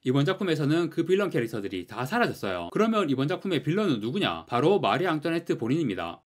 이번 작품에서는 그 빌런 캐릭터들이 다 사라졌어요. 그러면 이번 작품의 빌런은 누구냐? 바로 마리 앙뚜아네트 본인입니다.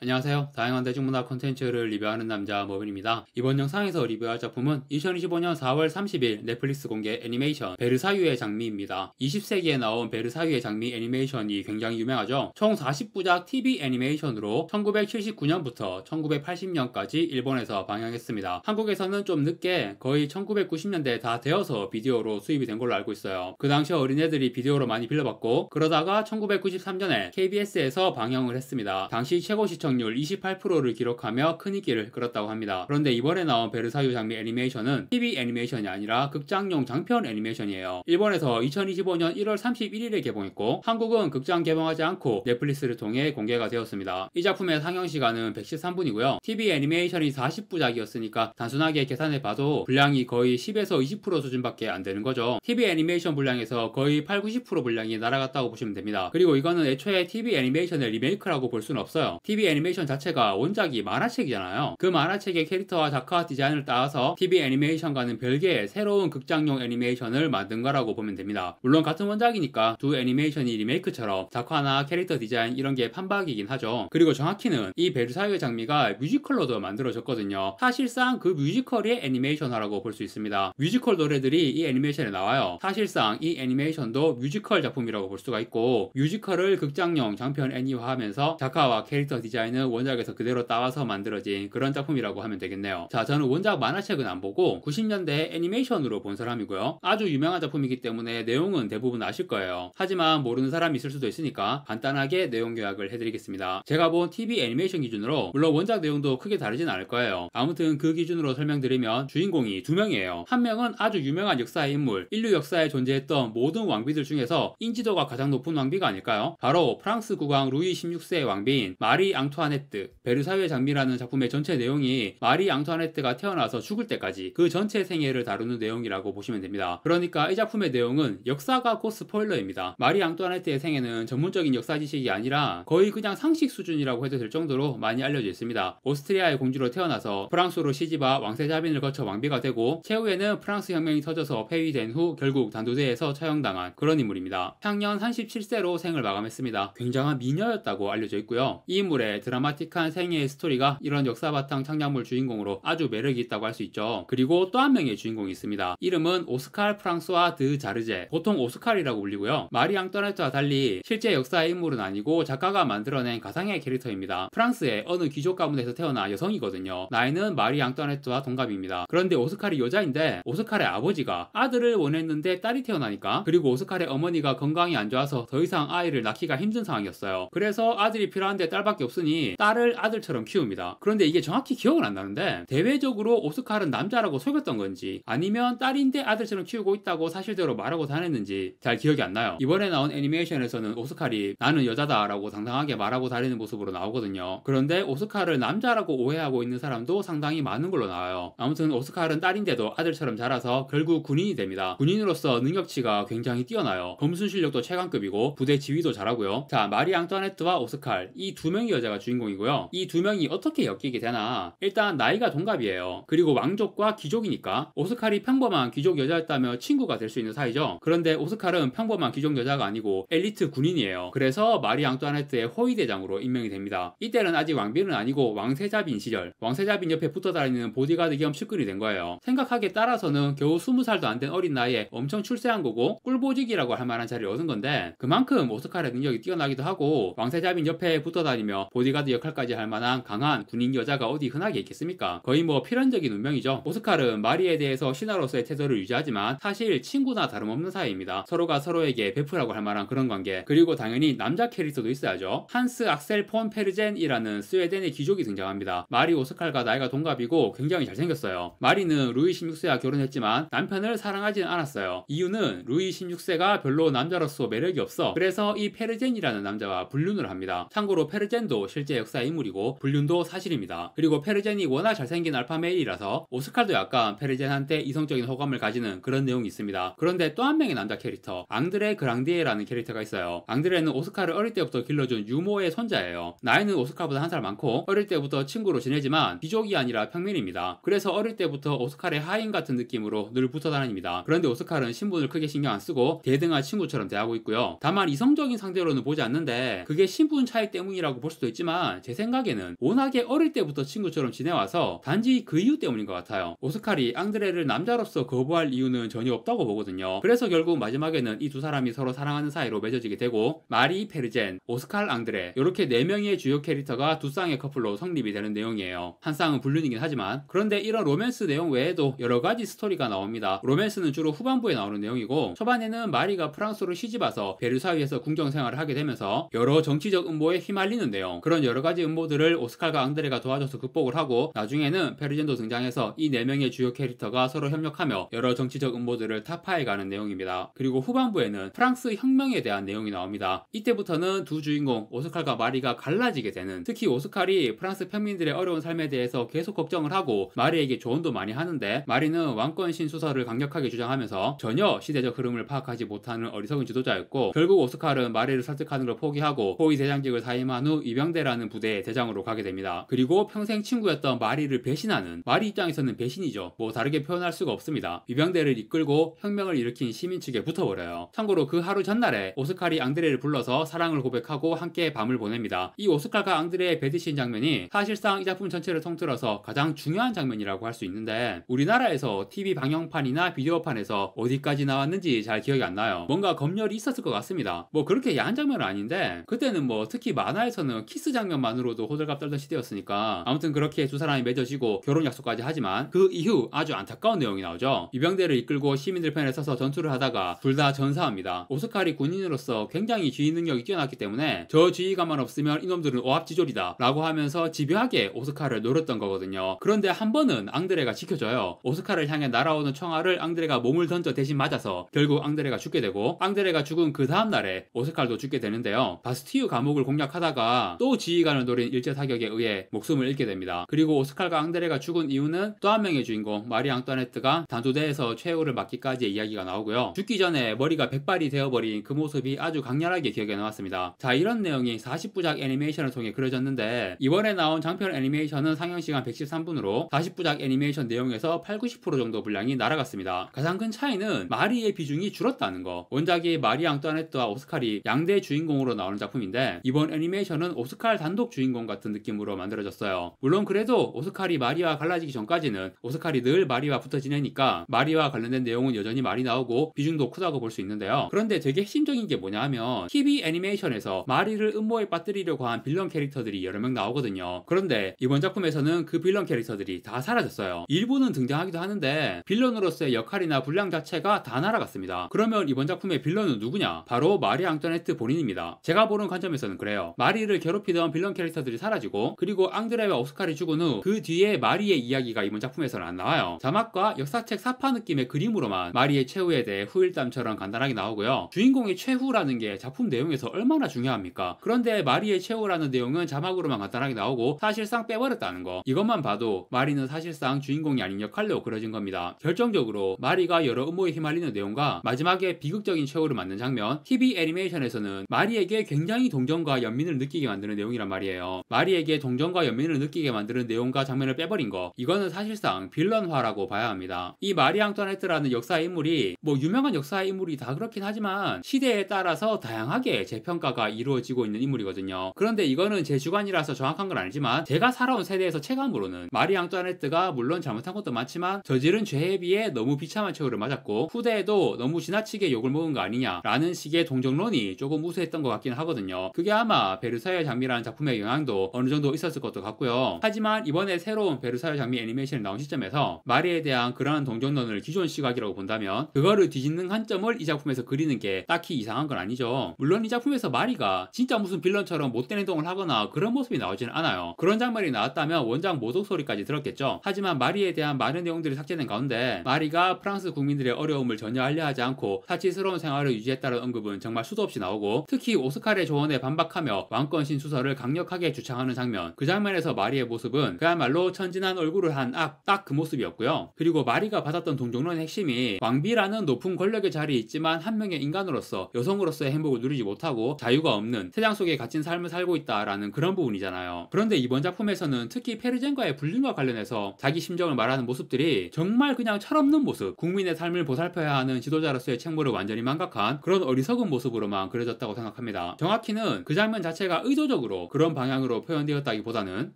안녕하세요. 다양한 대중문화 콘텐츠를 리뷰하는 남자 머빈입니다. 이번 영상에서 리뷰할 작품은 2025년 4월 30일 넷플릭스 공개 애니메이션 베르사유의 장미입니다. 20세기에 나온 베르사유의 장미 애니메이션이 굉장히 유명하죠. 총 40부작 TV 애니메이션으로 1979년부터 1980년까지 일본에서 방영했습니다. 한국에서는 좀 늦게 거의 1990년대 다 되어서 비디오로 수입이 된 걸로 알고 있어요. 그 당시 어린애들이 비디오로 많이 빌려봤고, 그러다가 1993년에 KBS에서 방영을 했습니다. 당시 최고 시청률 28%를 기록하며 큰 인기를 끌었다고 합니다. 그런데 이번에 나온 베르사유 장미 애니메이션은 TV 애니메이션이 아니라 극장용 장편 애니메이션이에요. 일본에서 2025년 1월 31일에 개봉했고, 한국은 극장 개봉하지 않고 넷플릭스를 통해 공개가 되었습니다. 이 작품의 상영 시간은 113분이고요. TV 애니메이션이 40부작이었으니까 단순하게 계산해봐도 분량이 거의 10에서 20% 수준밖에 안 되는 거죠. TV 애니메이션 분량에서 거의 8-90% 분량이 날아갔다고 보시면 됩니다. 그리고 이거는 애초에 TV 애니메이션의 리메이크라고 볼 수는 없어요. TV 애니메이션 자체가 원작이 만화책이잖아요. 그 만화책의 캐릭터와 작화 디자인을 따서 TV 애니메이션과는 별개의 새로운 극장용 애니메이션을 만든 거라고 보면 됩니다. 물론 같은 원작이니까 두 애니메이션이 리메이크처럼 작화나 캐릭터 디자인 이런 게 판박이긴 하죠. 그리고 정확히는 이 베르사유의 장미가 뮤지컬로도 만들어졌거든요. 사실상 그 뮤지컬의 애니메이션화라고 볼 수 있습니다. 뮤지컬 노래들이 이 애니메이션에 나와요. 사실상 이 애니메이션도 뮤지컬 작품이라고 볼 수가 있고, 뮤지컬을 극장용 장편 애니화하면서 작화와 캐릭터 디자인은 원작에서 그대로 따와서 만들어진 그런 작품이라고 하면 되겠네요. 자, 저는 원작 만화책은 안 보고 90년대 애니메이션으로 본 사람이고요. 아주 유명한 작품이기 때문에 내용은 대부분 아실 거예요. 하지만 모르는 사람이 있을 수도 있으니까 간단하게 내용 요약을 해드리겠습니다. 제가 본 TV 애니메이션 기준으로, 물론 원작 내용도 크게 다르진 않을 거예요. 아무튼 그 기준으로 설명드리면 주인공이 두 명이에요. 한 명은 아주 유명한 역사의 인물, 인류 역사에 존재했던 모든 왕비들 중에서 인지도가 가장 높은 왕비가 아닐까요? 바로 프랑스 국왕 루이 16세의 왕비인 마리 앙투아네트. 베르사유의 장미라는 작품의 전체 내용이 마리 앙투아네트가 태어나서 죽을 때까지 그 전체 생애를 다루는 내용이라고 보시면 됩니다. 그러니까 이 작품의 내용은 역사가 곧 스포일러입니다. 마리 앙투아네트의 생애는 전문적인 역사 지식이 아니라 거의 그냥 상식 수준이라고 해도 될 정도로 많이 알려져 있습니다. 오스트리아의 공주로 태어나서 프랑스로 시집와 왕세자빈을 거쳐 왕비가 되고, 최후에는 프랑스 혁명이 터져서 폐위된 후 결국 단두대에서 처형당한 그런 인물입니다. 향년 37세로 생을 마감했습니다. 굉장한 미녀였다고 알려져 있고요. 이 인물의 드라마틱한 생애의 스토리가 이런 역사 바탕 창작물 주인공으로 아주 매력이 있다고 할 수 있죠. 그리고 또 한 명의 주인공이 있습니다. 이름은 오스칼 프랑스와 드 자르제, 보통 오스칼이라고 불리고요. 마리 앙뚜아네트와 달리 실제 역사의 인물은 아니고 작가가 만들어낸 가상의 캐릭터입니다. 프랑스의 어느 귀족 가문에서 태어난 여성이거든요. 나이는 마리 앙뚜아네트와 동갑입니다. 그런데 오스칼이 여자인데 오스칼의 아버지가 아들을 원했는데 딸이 태어나니까, 그리고 오스칼의 어머니가 건강이 안 좋아서 더 이상 아이를 낳기가 힘든 상황이었어요. 그래서 아들이 필요한데 딸밖에 없으니 딸을 아들처럼 키웁니다. 그런데 이게 정확히 기억은 안 나는데, 대외적으로 오스칼은 남자라고 속였던 건지 아니면 딸인데 아들처럼 키우고 있다고 사실대로 말하고 다녔는지 잘 기억이 안 나요. 이번에 나온 애니메이션에서는 오스칼이 나는 여자다 라고 당당하게 말하고 다니는 모습으로 나오거든요. 그런데 오스칼을 남자라고 오해하고 있는 사람도 상당히 많은 걸로 나와요. 아무튼 오스칼은 딸인데도 아들처럼 자라서 결국 군인이 됩니다. 군인으로서 능력치가 굉장히 뛰어나요. 검술 실력도 최강급이고 부대 지휘도 잘하고요. 자, 마리 앙뚜아네트와 오스칼, 이 두 명의 여자가 주인공이고요. 이 두 명이 어떻게 엮이게 되나, 일단 나이가 동갑이에요. 그리고 왕족과 귀족이니까 오스칼이 평범한 귀족 여자였다면 친구가 될 수 있는 사이죠. 그런데 오스칼은 평범한 귀족 여자가 아니고 엘리트 군인이에요. 그래서 마리 앙뚜아네트의 호위대장으로 임명이 됩니다. 이때는 아직 왕비는 아니고 왕세자빈 시절, 왕세자빈 옆에 붙어 다니는 보디가드 겸 측근이 된 거예요. 생각하기에 따라서는 겨우 20살도 안 된 어린 나이에 엄청 출세한 거고 꿀보직이라고 할 만한 자리를 얻은 건데, 그만큼 오스칼의 능력이 뛰어나기도 하고 왕세자빈 옆에 붙어 다니며 보디가드 역할까지 할 만한 강한 군인 여자가 어디 흔하게 있겠습니까? 거의 뭐 필연적인 운명이죠. 오스칼은 마리에 대해서 신하로서의 태도를 유지하지만 사실 친구나 다름없는 사이입니다. 서로가 서로에게 베프라고 할 만한 그런 관계. 그리고 당연히 남자 캐릭터도 있어야죠. 한스 악셀 폰 페르젠이라는 스웨덴의 귀족이 등장합니다. 마리 오스칼과 나이가 동갑이고 굉장히 잘생겼어요. 마리는 루이 16세와 결혼했지만 남편을 사랑하지는 않았어요. 이유는 루이 16세가 별로 남자로서 매력이 없어. 그래서 이 페르젠이라는 남자와 불륜을 합니다. 참고로 페르젠도 실제 실제 역사의 인물이고 불륜도 사실입니다. 그리고 페르젠이 워낙 잘생긴 알파메일이라서 오스칼도 약간 페르젠한테 이성적인 호감을 가지는 그런 내용이 있습니다. 그런데 또 한 명의 남자 캐릭터 앙드레 그랑디에라는 캐릭터가 있어요. 앙드레는 오스칼을 어릴 때부터 길러준 유모의 손자예요. 나이는 오스칼보다 한 살 많고 어릴 때부터 친구로 지내지만 귀족이 아니라 평민입니다. 그래서 어릴 때부터 오스칼의 하인 같은 느낌으로 늘 붙어 다닙니다. 그런데 오스칼은 신분을 크게 신경 안 쓰고 대등한 친구처럼 대하고 있고요. 다만 이성적인 상대로는 보지 않는데 그게 신분 차이 때문이라고 볼 수도 있지만 제 생각에는 워낙에 어릴 때부터 친구처럼 지내와서 단지 그 이유 때문인 것 같아요. 오스칼이 앙드레를 남자로서 거부할 이유는 전혀 없다고 보거든요. 그래서 결국 마지막에는 이 두 사람이 서로 사랑하는 사이로 맺어지게 되고 마리, 페르젠, 오스칼, 앙드레 이렇게 4명의 주요 캐릭터가 두 쌍의 커플로 성립이 되는 내용이에요. 한 쌍은 불륜이긴 하지만 그런데 이런 로맨스 내용 외에도 여러가지 스토리가 나옵니다. 로맨스는 주로 후반부에 나오는 내용이고 초반에는 마리가 프랑스로 시집와서 베르사유에서 궁정 생활을 하게 되면서 여러 정치적 음모에 휘말리는 내용, 그런 여러가지 음모들을 오스칼과 앙드레가 도와줘서 극복을 하고 나중에는 페르젠도 등장해서 이 4명의 주요 캐릭터가 서로 협력하며 여러 정치적 음모들을 타파해가는 내용입니다. 그리고 후반부에는 프랑스 혁명에 대한 내용이 나옵니다. 이때부터는 두 주인공 오스칼과 마리가 갈라지게 되는, 특히 오스칼이 프랑스 평민들의 어려운 삶에 대해서 계속 걱정을 하고 마리에게 조언도 많이 하는데 마리는 왕권 신수설을 강력하게 주장하면서 전혀 시대적 흐름을 파악하지 못하는 어리석은 지도자였고 결국 오스칼은 마리를 설득하는 걸 포기하고 호위 대장직을 사임한 후 이병대라는 부대의 대장으로 가게 됩니다. 그리고 평생 친구였던 마리를 배신하는, 마리 입장에서는 배신이죠. 뭐 다르게 표현할 수가 없습니다. 이병대를 이끌고 혁명을 일으킨 시민 측에 붙어버려요. 참고로 그 하루 전날에 오스칼이 앙드레를 불러서 사랑을 고백하고 함께 밤을 보냅니다. 이 오스칼과 앙드레의 배드신 장면이 사실상 이 작품 전체를 통틀어서 가장 중요한 장면이라고 할 수 있는데 우리나라에서 TV 방영판이나 비디오판에서 어디까지 나왔는지 잘 기억이 안 나요. 뭔가 검열이 있었을 것 같습니다. 뭐 그렇게 야한 장면은 아닌데 그때는 뭐 특히 만화에서는 키스 장면만으로도 호들갑 떨던 시대였으니까 아무튼 그렇게 두 사람이 맺어지고 결혼 약속까지 하지만 그 이후 아주 안타까운 내용이 나오죠. 이병대를 이끌고 시민들 편에 서서 전투를 하다가 둘 다 전사합니다. 오스칼이 군인으로서 굉장히 지휘 능력이 뛰어났기 때문에 저 지휘관만 없으면 이놈들은 오합지졸이다 라고 하면서 집요하게 오스칼을 노렸던 거거든요. 그런데 한 번은 앙드레가 지켜줘요. 오스칼을 향해 날아오는 총알을 앙드레가 몸을 던져 대신 맞아서 결국 앙드레가 죽게 되고 앙드레가 죽은 그 다음날에 오스칼도 죽게 되는데요. 바스티유 감옥을 공략하다가 또 지휘관을 노린 일제 사격에 의해 목숨을 잃게 됩니다. 그리고 오스칼과 앙드레가 죽은 이유는 또 한 명의 주인공 마리 앙뚜아네트가 단두대에서 최후를 맞기까지의 이야기가 나오고요. 죽기 전에 머리가 백발이 되어버린 그 모습이 아주 강렬하게 기억에 남았습니다. 자, 이런 내용이 40부작 애니메이션을 통해 그려졌는데 이번에 나온 장편 애니메이션은 상영시간 113분으로 40부작 애니메이션 내용에서 80~90% 정도 분량이 날아갔습니다. 가장 큰 차이는 마리의 비중이 줄었다는 거. 원작이 마리 앙뚜아네트와 오스칼이 양대 주인공으로 나오는 작품인데 이번 애니메이션은 오스칼 단독 주인공 같은 느낌으로 만들어졌어요. 물론 그래도 오스칼이 마리와 갈라지기 전까지는 오스칼이 늘 마리와 붙어 지내니까 마리와 관련된 내용은 여전히 많이 나오고 비중도 크다고 볼 수 있는데요. 그런데 되게 핵심적인 게 뭐냐면 TV 애니메이션에서 마리를 음모에 빠뜨리려고 한 빌런 캐릭터들이 여러 명 나오거든요. 그런데 이번 작품에서는 그 빌런 캐릭터들이 다 사라졌어요. 일부는 등장하기도 하는데 빌런으로서의 역할이나 분량 자체가 다 날아갔습니다. 그러면 이번 작품의 빌런은 누구냐? 바로 마리 앙뚜아네트 본인입니다. 제가 보는 관점에서는 그래요. 마리를 괴롭히던 빌런 캐릭터들이 사라지고 그리고 앙드레와 오스칼이 죽은 후 그 뒤에 마리의 이야기가 이번 작품에서는 안 나와요. 자막과 역사책 사파 느낌의 그림으로만 마리의 최후에 대해 후일담처럼 간단하게 나오고요. 주인공의 최후라는 게 작품 내용에서 얼마나 중요합니까? 그런데 마리의 최후라는 내용은 자막으로만 간단하게 나오고 사실상 빼버렸다는 거. 이것만 봐도 마리는 사실상 주인공이 아닌 역할로 그려진 겁니다. 결정적으로 마리가 여러 음모에 휘말리는 내용과 마지막에 비극적인 최후를 맞는 장면, TV 애니메이션에서는 마리에게 굉장히 동정과 연민을 느끼게 만드는 내용이란 말이에요. 마리에게 동정과 연민을 느끼게 만드는 내용과 장면을 빼버린 거, 이거는 사실상 빌런화라고 봐야 합니다. 이 마리 앙뚜아네트라는 역사의 인물이 뭐 유명한 역사의 인물이 다 그렇긴 하지만 시대에 따라서 다양하게 재평가가 이루어지고 있는 인물이거든요. 그런데 이거는 제 주관이라서 정확한 건 아니지만 제가 살아온 세대에서 체감으로는 마리 앙뚜아네트가 물론 잘못한 것도 많지만 저지른 죄에 비해 너무 비참한 처우를 맞았고 후대에도 너무 지나치게 욕을 먹은 거 아니냐라는 식의 동정론이 조금 우세했던 것 같긴 하거든요. 그게 아마 베르사유의 장미라는 작품의 영향도 어느 정도 있었을 것도 같고요. 하지만 이번에 새로운 베르사유 장미 애니메이션이 나온 시점에서 마리에 대한 그러한 동정론을 기존 시각이라고 본다면 그거를 뒤집는 관점을 이 작품에서 그리는 게 딱히 이상한 건 아니죠. 물론 이 작품에서 마리가 진짜 무슨 빌런처럼 못된 행동을 하거나 그런 모습이 나오지는 않아요. 그런 장면이 나왔다면 원작 모독 소리까지 들었겠죠. 하지만 마리에 대한 많은 내용들이 삭제된 가운데 마리가 프랑스 국민들의 어려움을 전혀 알려하지 않고 사치스러운 생활을 유지했다는 언급은 정말 수도 없이 나오고 특히 오스칼의 조언에 반박하며 왕권 신수설을 캐릭터를 강력하게 주창하는 장면, 그 장면에서 마리의 모습은 그야말로 천진한 얼굴을 한 악, 딱 그 모습이었고요. 그리고 마리가 받았던 동정론의 핵심이 왕비라는 높은 권력의 자리에 있지만 한 명의 인간으로서 여성으로서의 행복을 누리지 못하고 자유가 없는 세상 속에 갇힌 삶을 살고 있다라는 그런 부분이잖아요. 그런데 이번 작품에서는 특히 페르젠과의 불륜과 관련해서 자기 심정을 말하는 모습들이 정말 그냥 철없는 모습, 국민의 삶을 보살펴야 하는 지도자로서의 책무를 완전히 망각한 그런 어리석은 모습으로만 그려졌다고 생각합니다. 정확히는 그 장면 자체가 의도적으로 그런 방향으로 표현되었다기보다는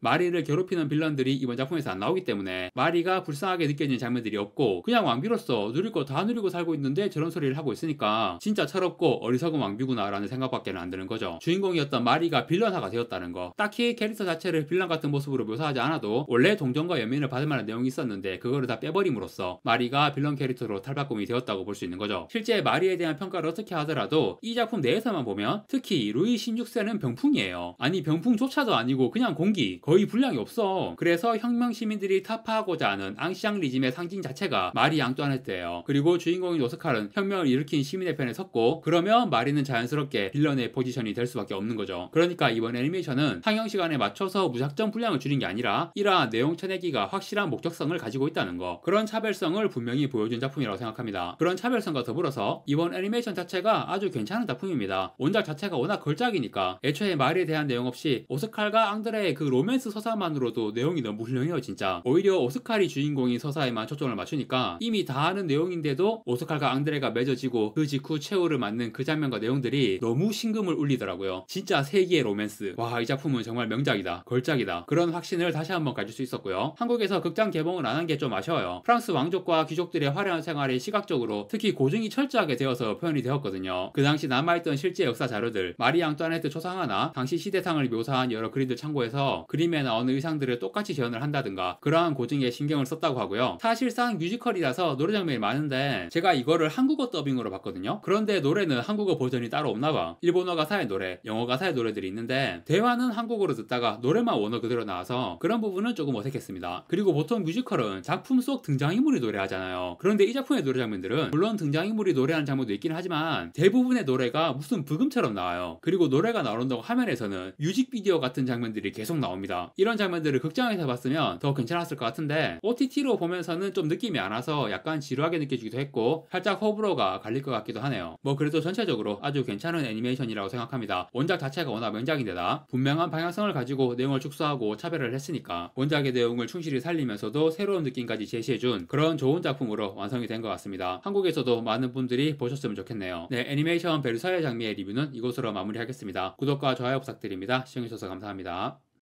마리를 괴롭히는 빌런들이 이번 작품에서 안 나오기 때문에 마리가 불쌍하게 느껴지는 장면들이 없고 그냥 왕비로서 누릴 거 다 누리고 살고 있는데 저런 소리를 하고 있으니까 진짜 철없고 어리석은 왕비구나 라는 생각밖에는 안 드는 거죠. 주인공이었던 마리가 빌런화가 되었다는 거, 딱히 캐릭터 자체를 빌런 같은 모습으로 묘사하지 않아도 원래 동정과 연민을 받을 만한 내용이 있었는데 그거를 다 빼버림으로써 마리가 빌런 캐릭터로 탈바꿈이 되었다고 볼 수 있는 거죠. 실제 마리에 대한 평가를 어떻게 하더라도 이 작품 내에서만 보면 특히 루이 16세는 병풍이에요. 아니 병풍조차도 아니고 그냥 공기, 거의 분량이 없어. 그래서 혁명 시민들이 타파하고자 하는 앙시앙 리즘의 상징 자체가 마리 앙뚜아네트예요. 그리고 주인공인 오스칼은 혁명을 일으킨 시민의 편에 섰고 그러면 마리는 자연스럽게 빌런의 포지션이 될 수밖에 없는 거죠. 그러니까 이번 애니메이션은 상영 시간에 맞춰서 무작정 분량을 줄인 게 아니라 이러한 내용 쳐내기가 확실한 목적성을 가지고 있다는 거, 그런 차별성을 분명히 보여준 작품이라고 생각합니다. 그런 차별성과 더불어서 이번 애니메이션 자체가 아주 괜찮은 작품입니다. 원작 자체가 워낙 걸작이니까 애초에 마리에 대한 내용 없이 오스칼과 앙드레의 그 로맨스 서사만으로도 내용이 너무 훌륭해요. 진짜 오히려 오스칼이 주인공인 서사에만 초점을 맞추니까 이미 다 아는 내용인데도 오스칼과 앙드레가 맺어지고 그 직후 최후를 맞는 그 장면과 내용들이 너무 심금을 울리더라고요. 진짜 세기의 로맨스. 와, 이 작품은 정말 명작이다, 걸작이다, 그런 확신을 다시 한번 가질 수 있었고요. 한국에서 극장 개봉을 안 한 게 좀 아쉬워요. 프랑스 왕족과 귀족들의 화려한 생활이 시각적으로 특히 고증이 철저하게 되어서 표현이 되었거든요. 그 당시 남아있던 실제 역사 자료들, 마리 앙뚜아네트 초상화나 당시 시대상을 묘사한 여러 그림들 참고해서 그림에 나오는 의상들을 똑같이 재현을 한다든가 그러한 고증에 신경을 썼다고 하고요. 사실상 뮤지컬이라서 노래 장면이 많은데 제가 이거를 한국어 더빙으로 봤거든요. 그런데 노래는 한국어 버전이 따로 없나봐. 일본어 가사의 노래, 영어 가사의 노래들이 있는데 대화는 한국어로 듣다가 노래만 원어 그대로 나와서 그런 부분은 조금 어색했습니다. 그리고 보통 뮤지컬은 작품 속 등장인물이 노래하잖아요. 그런데 이 작품의 노래 장면들은 물론 등장인물이 노래하는 장면도 있긴 하지만 대부분의 노래가 무슨 브금처럼 나와요. 그리고 노래가 나온다고 화면에서는 뮤직비디오 같은 장면들이 계속 나옵니다. 이런 장면들을 극장에서 봤으면 더 괜찮았을 것 같은데 OTT로 보면서는 좀 느낌이 안 와서 약간 지루하게 느껴지기도 했고 살짝 호불호가 갈릴 것 같기도 하네요. 뭐 그래도 전체적으로 아주 괜찮은 애니메이션이라고 생각합니다. 원작 자체가 워낙 명작인데다 분명한 방향성을 가지고 내용을 축소하고 차별을 했으니까 원작의 내용을 충실히 살리면서도 새로운 느낌까지 제시해준 그런 좋은 작품으로 완성이 된 것 같습니다. 한국에서도 많은 분들이 보셨으면 좋겠네요. 네, 애니메이션 베르사유 장미의 리뷰는 이곳으로 마무리하겠습니다. 구독과 좋아요 부탁드립니다. 시청해주셔서 감사합니다.